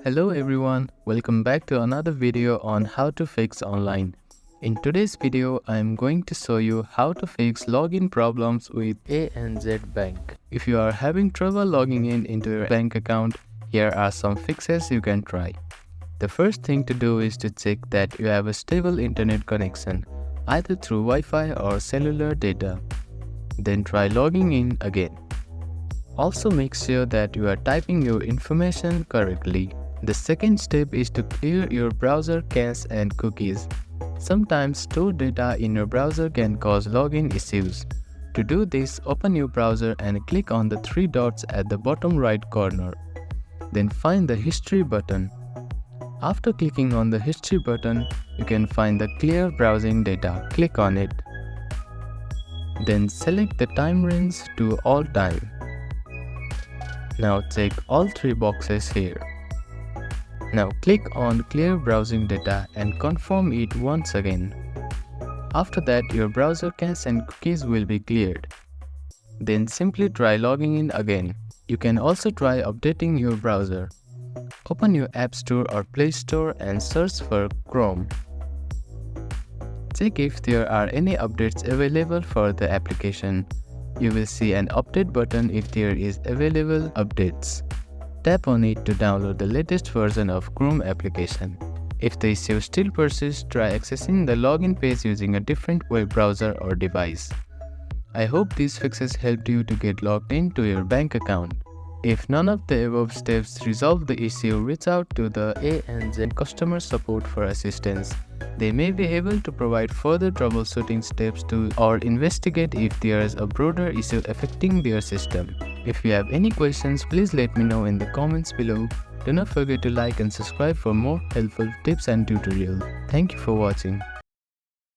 Hello everyone, welcome back to another video on how to fix online. In today's video, I am going to show you how to fix login problems with ANZ Bank. If you are having trouble logging into your bank account, here are some fixes you can try. The first thing to do is to check that you have a stable internet connection, either through Wi-Fi or cellular data. Then try logging in again. Also make sure that you are typing your information correctly. The second step is to clear your browser cache and cookies. Sometimes stored data in your browser can cause login issues. To do this, open your browser and click on the three dots at the bottom right corner. Then find the History button. After clicking on the History button, you can find the Clear Browsing Data. Click on it. Then select the time range to all time. Now check all three boxes here. Now click on Clear Browsing Data and confirm it once again. After that, your browser cache and cookies will be cleared. Then simply try logging in again. You can also try updating your browser. Open your App Store or Play Store and search for Chrome. Check if there are any updates available for the application. You will see an update button if there is available updates. Tap on it to download the latest version of Chrome application. If the issue still persists, try accessing the login page using a different web browser or device. I hope these fixes helped you to get logged into your bank account. If none of the above steps resolve the issue, reach out to the ANZ customer support for assistance. They may be able to provide further troubleshooting steps or investigate if there is a broader issue affecting their system. If you have any questions, please let me know in the comments below. Do not forget to like and subscribe for more helpful tips and tutorials. Thank you for watching.